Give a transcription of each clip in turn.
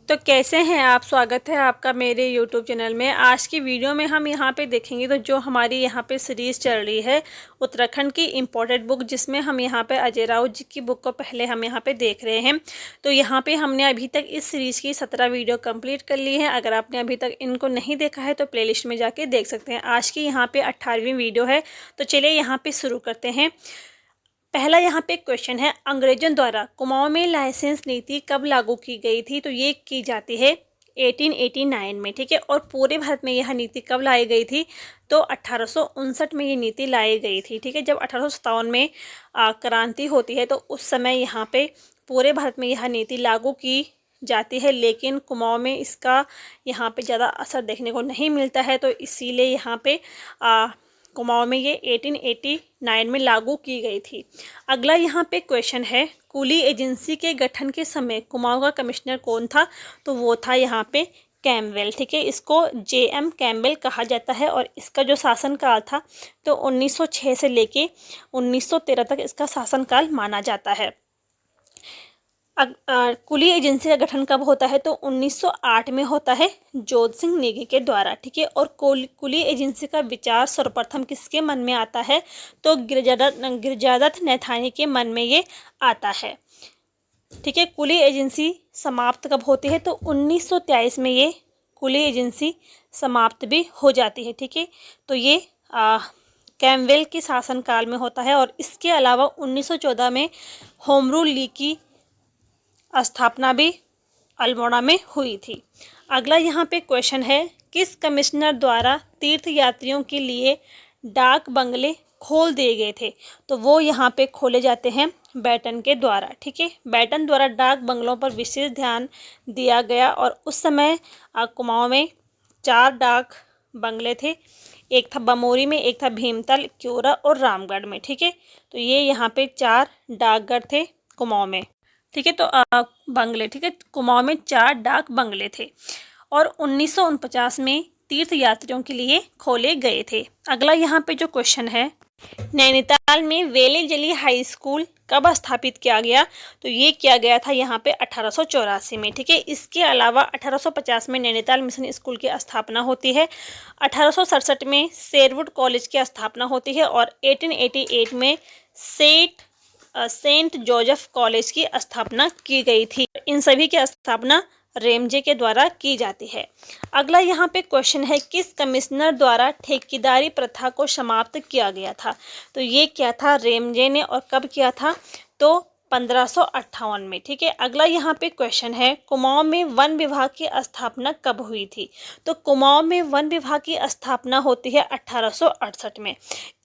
तो कैसे हैं आप। स्वागत है आपका मेरे YouTube चैनल में। आज की वीडियो में हम यहाँ पे देखेंगे तो जो हमारी यहाँ पे सीरीज़ चल रही है उत्तराखंड की इम्पोर्टेंट बुक, जिसमें हम यहाँ पे अजय राउत जी की बुक को पहले हम यहाँ पे देख रहे हैं। तो यहाँ पे हमने अभी तक इस सीरीज़ की 17 वीडियो कंप्लीट कर ली है। अगर आपने अभी तक इनको नहीं देखा है तो प्लेलिस्ट में जाके देख सकते हैं। आज की यहाँ पे 18वीं वीडियो है। तो चलिए यहाँ पे शुरू करते हैं। पहला यहाँ पे क्वेश्चन है, अंग्रेजों द्वारा कुमाऊं में लाइसेंस नीति कब लागू की गई थी? तो ये की जाती है 1889 में, ठीक है। और पूरे भारत में यह नीति कब लाई गई थी? तो 1859 में ये नीति लाई गई थी, ठीक है। जब 1857 में क्रांति होती है तो उस समय यहाँ पे पूरे भारत में यह नीति लागू की जाती है, लेकिन कुमाऊं में इसका यहाँ पे ज़्यादा असर देखने को नहीं मिलता है। तो इसीलिए यहाँ पे कुमाऊं में ये 1889 में लागू की गई थी। अगला यहाँ पे क्वेश्चन है, कुली एजेंसी के गठन के समय कुमाऊं का कमिश्नर कौन था? तो वो था यहाँ पे कैम्पबेल, ठीक है। इसको JM कैम्पबेल कहा जाता है और इसका जो शासनकाल था तो 1906 से लेके 1913 तक इसका शासनकाल माना जाता है। कुली एजेंसी का गठन कब होता है? तो 1908 में होता है, जोध सिंह नेगी के द्वारा, ठीक है। और कुली एजेंसी का विचार सर्वप्रथम किसके मन में आता है? तो गिरिजादत्त नैथानी के मन में ये आता है, ठीक है। कुली एजेंसी समाप्त कब होती है? तो 1923 में ये कुली एजेंसी समाप्त भी हो जाती है, ठीक है। तो ये कैम्पबेल के शासनकाल में होता है। और इसके अलावा 1914 में होम रूल लीग की स्थापना भी अल्मोड़ा में हुई थी। अगला यहाँ पे क्वेश्चन है, किस कमिश्नर द्वारा तीर्थ यात्रियों के लिए डाक बंगले खोल दिए गए थे? तो वो यहाँ पे खोले जाते हैं बैटन के द्वारा, ठीक है। बैटन द्वारा डाक बंगलों पर विशेष ध्यान दिया गया और उस समय कुमाऊं में 4 डाक बंगले थे। एक था बमोरी में, एक था भीमताल, क्यूरा और रामगढ़ में, ठीक है। तो ये यहाँ पे 4 डाकघर थे कुमाऊं में, ठीक है। तो बंगले, ठीक है, कुमाऊं में 4 डाक बंगले थे और 1949 में तीर्थ यात्रियों के लिए खोले गए थे। अगला यहाँ पे जो क्वेश्चन है, नैनीताल में वेले जली हाई स्कूल कब स्थापित किया गया? तो ये किया गया था यहाँ पे 1884 में, ठीक है। इसके अलावा 1850 में नैनीताल मिशन स्कूल की स्थापना होती है। 1867 में शेरवुड कॉलेज की स्थापना होती है और 1888 में सेंट जोसेफ कॉलेज की स्थापना की गई थी। इन सभी की स्थापना रेमजे के द्वारा की जाती है। अगला यहाँ पे क्वेश्चन है, किस कमिश्नर द्वारा ठेकेदारी प्रथा को समाप्त किया गया था? तो ये क्या था? रेमजे ने। और कब किया था? तो 1558 में, ठीक है। अगला यहाँ पे क्वेश्चन है, कुमाऊं में वन विभाग की स्थापना कब हुई थी? तो कुमाऊं में वन विभाग की स्थापना होती है 1868 में।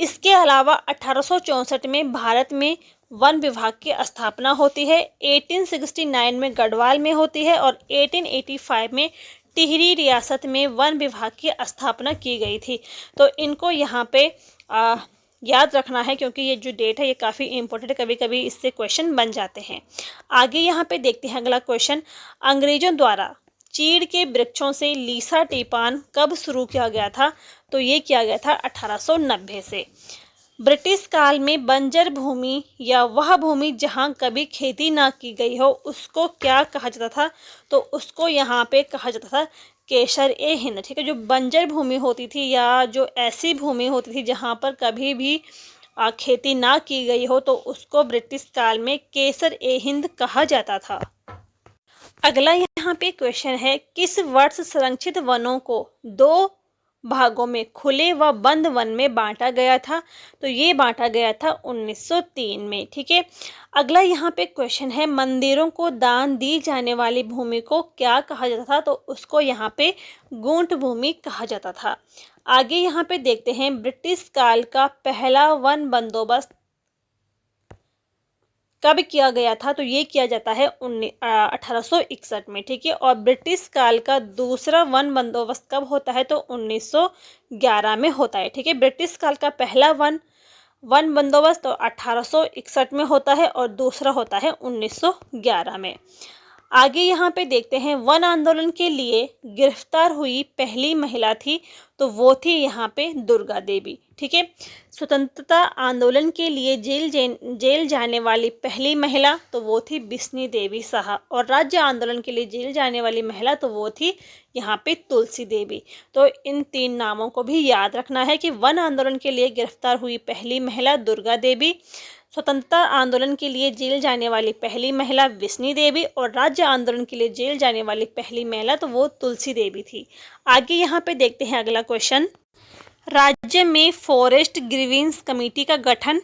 इसके अलावा 1864 में भारत में वन विभाग की स्थापना होती है। 1869 में गढ़वाल में होती है और 1885 में टिहरी रियासत में वन विभाग की स्थापना की गई थी। तो इनको यहाँ पे याद रखना है, क्योंकि ये जो डेट है ये काफ़ी इंपॉर्टेंट है, कभी कभी इससे क्वेश्चन बन जाते हैं। आगे यहाँ पे देखते हैं अगला क्वेश्चन, अंग्रेजों द्वारा चीड़ के वृक्षों से लीसा टीपान कब शुरू किया गया था? तो ये किया गया था 1890 से। ब्रिटिश काल में बंजर भूमि या वह भूमि जहाँ कभी खेती ना की गई हो उसको क्या कहा जाता था? तो उसको यहाँ पे कहा जाता था केसर ए हिंद, ठीक है। जो बंजर भूमि होती थी या जो ऐसी भूमि होती थी जहाँ पर कभी भी खेती ना की गई हो तो उसको ब्रिटिश काल में केसर ए हिंद कहा जाता था। अगला यहाँ पे क्वेश्चन है, किस वर्ष संरक्षित वनों को 2 भागों में खुले व बंद वन में बांटा गया था? तो ये बांटा गया था 1903 में, ठीक है। अगला यहाँ पे क्वेश्चन है, मंदिरों को दान दी जाने वाली भूमि को क्या कहा जाता था? तो उसको यहाँ पे गूंठ भूमि कहा जाता था। आगे यहाँ पे देखते हैं, ब्रिटिश काल का पहला वन बंदोबस्त कब किया गया था? तो ये किया जाता है 1861 में, ठीक है। और ब्रिटिश काल का दूसरा वन बंदोबस्त कब होता है? तो 1911 में होता है, ठीक है। ब्रिटिश काल का पहला वन बंदोबस्त तो 1861 में होता है और दूसरा होता है 1911 में। आगे यहाँ पे देखते हैं, वन आंदोलन के लिए गिरफ्तार हुई पहली महिला थी, तो वो थी यहाँ पे दुर्गा देवी। ठीक है। स्वतंत्रता आंदोलन के लिए जेल जाने वाली पहली महिला, तो वो थी बिस्नी देवी साहा। और राज्य आंदोलन के लिए जेल जाने वाली महिला, तो वो थी यहाँ पे तुलसी देवी। तो इन 3 नामों को भी याद रखना है कि वन आंदोलन के लिए गिरफ्तार हुई पहली महिला दुर्गा देवी, स्वतंत्रता आंदोलन के लिए जेल जाने वाली पहली महिला बिस्नी देवी, और राज्य आंदोलन के लिए जेल जाने वाली पहली महिला, तो वो तुलसी देवी थी। आगे यहाँ पे देखते हैं अगला क्वेश्चन, राज्य में फॉरेस्ट ग्रीवेंस कमेटी का गठन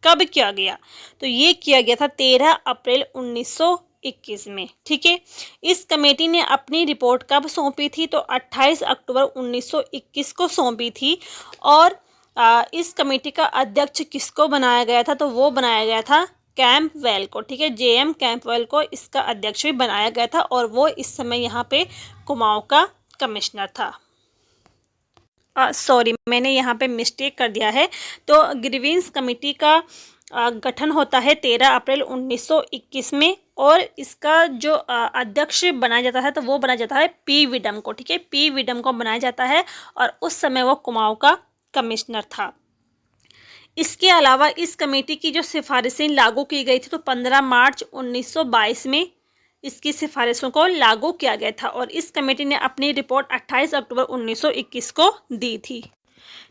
कब किया गया? तो ये किया गया था 13 अप्रैल 1921 में। ठीक है। इस कमेटी ने अपनी रिपोर्ट कब सौंपी थी? तो 28 अक्टूबर 1921 को सौंपी थी। और इस कमेटी का अध्यक्ष किसको बनाया गया था? तो वो बनाया गया था कैंपवेल को। ठीक है। JM कैंपवेल को इसका अध्यक्ष भी बनाया गया था, और वो इस समय यहाँ पे कुमाऊं का कमिश्नर था। सॉरी, मैंने यहाँ पे मिस्टेक कर दिया है। तो ग्रीवेंस कमेटी का गठन होता है 13 अप्रैल 1921 में, और इसका जो अध्यक्ष बनाया जाता है, तो वो बनाया जाता है P विडम को। ठीक है। P विडम को बनाया जाता है, और उस समय वो कुमाऊं का कमिश्नर था। इसके अलावा इस कमेटी की जो सिफारिशें लागू की गई थी, तो 15 मार्च 1922 में इसकी सिफारिशों को लागू किया गया था, और इस कमेटी ने अपनी रिपोर्ट 28 अक्टूबर 1921 को दी थी।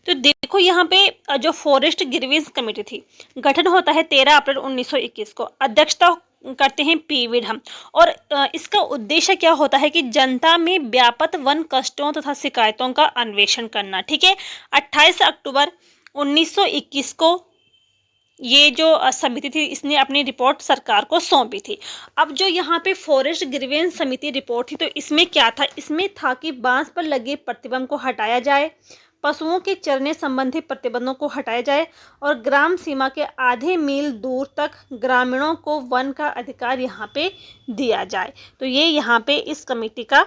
तो देखो यहाँ पे जो फॉरेस्ट ग्रीवेंस कमेटी थी, गठन होता है 13 अप्रैल 1921 को, अध्यक्षता करते हैं P विडम, और इसका उद्देश्य क्या होता है कि जनता में व्याप्त वन कष्टों तथा शिकायतों का अन्वेषण करना। ठीक है। 28 अक्टूबर 1921 को ये जो समिति थी, इसने अपनी रिपोर्ट सरकार को सौंपी थी। अब जो यहाँ पे फॉरेस्ट ग्रीवेंस समिति रिपोर्ट थी, तो इसमें क्या था? इसमें था कि बांस पर लगे प्रतिबंध को हटाया जाए, पशुओं के चरने संबंधी प्रतिबंधों को हटाया जाए, और ग्राम सीमा के आधे मील दूर तक ग्रामीणों को वन का अधिकार यहाँ पे दिया जाए। तो ये यहाँ पे इस कमेटी का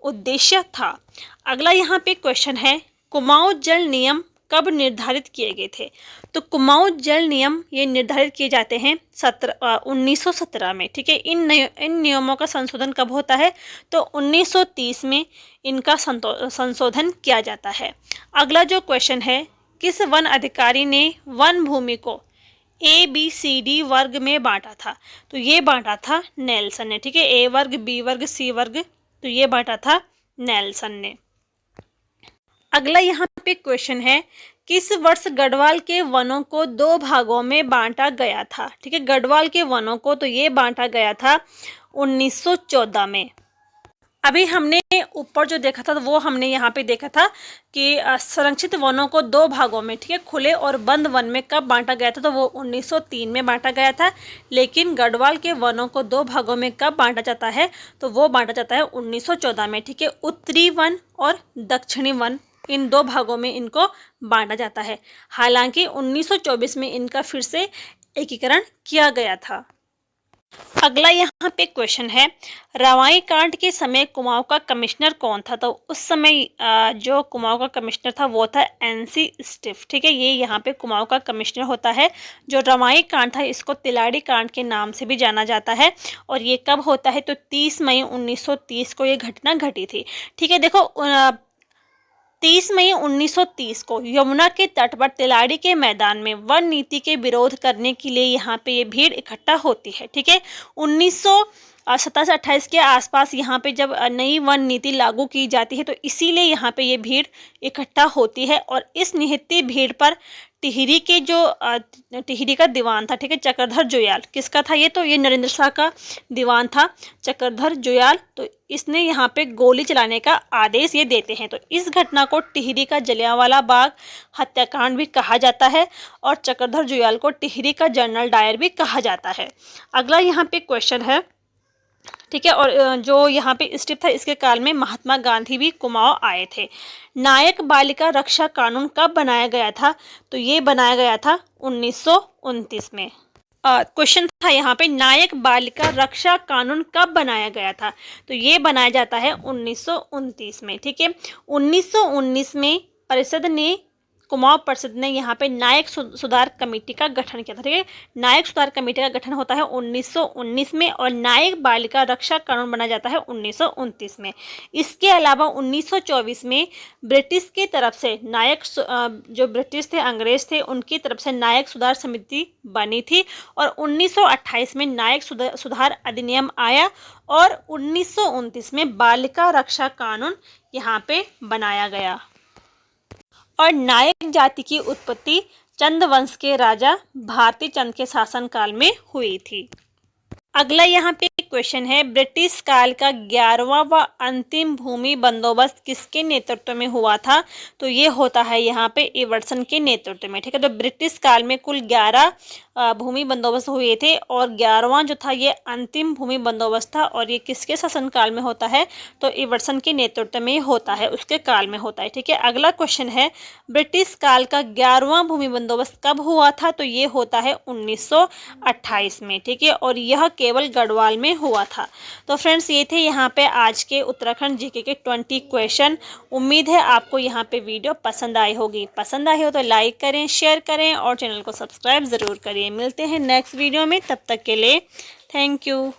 उद्देश्य था। अगला यहाँ पे क्वेश्चन है, कुमाऊं जल नियम कब निर्धारित किए गए थे? तो कुमाऊं जल नियम ये निर्धारित किए जाते हैं 1917 में। ठीक है। इन नियमों का संशोधन कब होता है? तो 1930 में इनका संशोधन किया जाता है। अगला जो क्वेश्चन है, किस वन अधिकारी ने वन भूमि को ABCD वर्ग में बांटा था? तो ये बांटा था नेल्सन ने। ठीक है। A वर्ग, B वर्ग, C वर्ग, तो ये बांटा था नेल्सन ने। अगला यहाँ पे क्वेश्चन है, किस वर्ष गढ़वाल के वनों को 2 भागों में बांटा गया था? ठीक है। गढ़वाल के वनों को तो ये बांटा गया था 1914 में। अभी हमने ऊपर जो देखा था, तो वो हमने यहाँ पे देखा था कि संरक्षित वनों को 2 भागों में, ठीक है, खुले और बंद वन में कब बांटा गया था? तो वो 1903 में बांटा गया था। लेकिन गढ़वाल के वनों को 2 भागों में कब बांटा जाता है? तो वो बांटा जाता है 1914 में। ठीक है। उत्तरी वन और दक्षिणी वन, इन 2 भागों में इनको बांटा जाता है। हालांकि 1924 में इनका फिर से एकीकरण किया गया था। अगला यहाँ पे क्वेश्चन है, रवाई कांड के समय कुमाऊं का कमिश्नर कौन था? तो उस समय जो कुमाऊं का कमिश्नर था वो था NC स्टिफ। ठीक है। ये यहाँ पे कुमाऊं का कमिश्नर होता है। जो रवाई कांड था, इसको तिलाड़ी कांड के नाम से भी जाना जाता है। और ये कब होता है? तो 30 मई 1930 को ये घटना घटी थी। ठीक है। देखो 30 मई 1930 को यमुना के तट पर तिलाड़ी के मैदान में वन नीति के विरोध करने के लिए यहाँ पे ये भीड़ इकट्ठा होती है। ठीक है। 1927-28 के आसपास यहाँ पे जब नई वन नीति लागू की जाती है, तो इसीलिए यहाँ पे ये भीड़ इकट्ठा होती है। और इस निहत्ती भीड़ पर टिहरी के जो टिहरी का दीवान था, ठीक है, चक्रधर जोयाल, किसका था ये? तो ये नरेंद्र शाह का दीवान था, चक्रधर जोयाल। तो इसने यहाँ पे गोली चलाने का आदेश ये देते हैं। तो इस घटना को टिहरी का जलियांवाला बाग हत्याकांड भी कहा जाता है, और चक्रधर जोयाल को टिहरी का जनरल डायर भी कहा जाता है। अगला यहाँ पे क्वेश्चन है, ठीक है, और जो यहाँ पे स्टेप था, इसके काल में महात्मा गांधी भी कुमाऊं आए थे। नायक बालिका रक्षा कानून कब बनाया गया था? तो ये बनाया गया था 1929 में। क्वेश्चन था यहाँ पे, नायक बालिका रक्षा कानून कब बनाया गया था? तो ये बनाया जाता है 1929 में। ठीक है। 1919 में परिषद ने कुमाऊं परिषद ने यहाँ पे नायक सुधार कमेटी का गठन किया था। ठीक है, नायक सुधार कमेटी का गठन होता है 1919 में और नायक बालिका रक्षा कानून बना जाता है 1929 में। इसके अलावा 1924 में ब्रिटिश की तरफ से नायक जो ब्रिटिश थे, अंग्रेज थे, उनकी तरफ से नायक सुधार समिति बनी थी और 1928 में नायक सुधार अधिनियम आया और 1929 में बालिका रक्षा कानून यहाँ पे बनाया गया। और नायक जाति की उत्पत्ति चंद वंश के राजा भारती चंद के शासनकाल में हुई थी। अगला यहाँ पे क्वेश्चन है, ब्रिटिश काल का 11वां व अंतिम भूमि बंदोबस्त किसके नेतृत्व में हुआ था? तो ये होता है यहाँ पे इवर्सन के नेतृत्व में। ठीक है, तो ब्रिटिश काल में कुल 11 भूमि बंदोबस्त हुए थे और 11वां जो था ये अंतिम भूमि बंदोबस्त था और ये किसके शासनकाल में होता है? तो इवर्सन के नेतृत्व में होता है, उसके काल में होता है। ठीक है, अगला क्वेश्चन है, ब्रिटिश काल का 11वां भूमि बंदोबस्त कब हुआ था? तो ये होता है 1928 में। ठीक है, और यह केवल गढ़वाल में हुआ था। तो फ्रेंड्स, ये थे यहाँ पे आज के उत्तराखंड जीके के 20 क्वेश्चन। उम्मीद है आपको यहाँ पे वीडियो पसंद आई होगी। पसंद आई हो तो लाइक करें, शेयर करें और चैनल को सब्सक्राइब ज़रूर करिए। मिलते हैं नेक्स्ट वीडियो में, तब तक के लिए थैंक यू।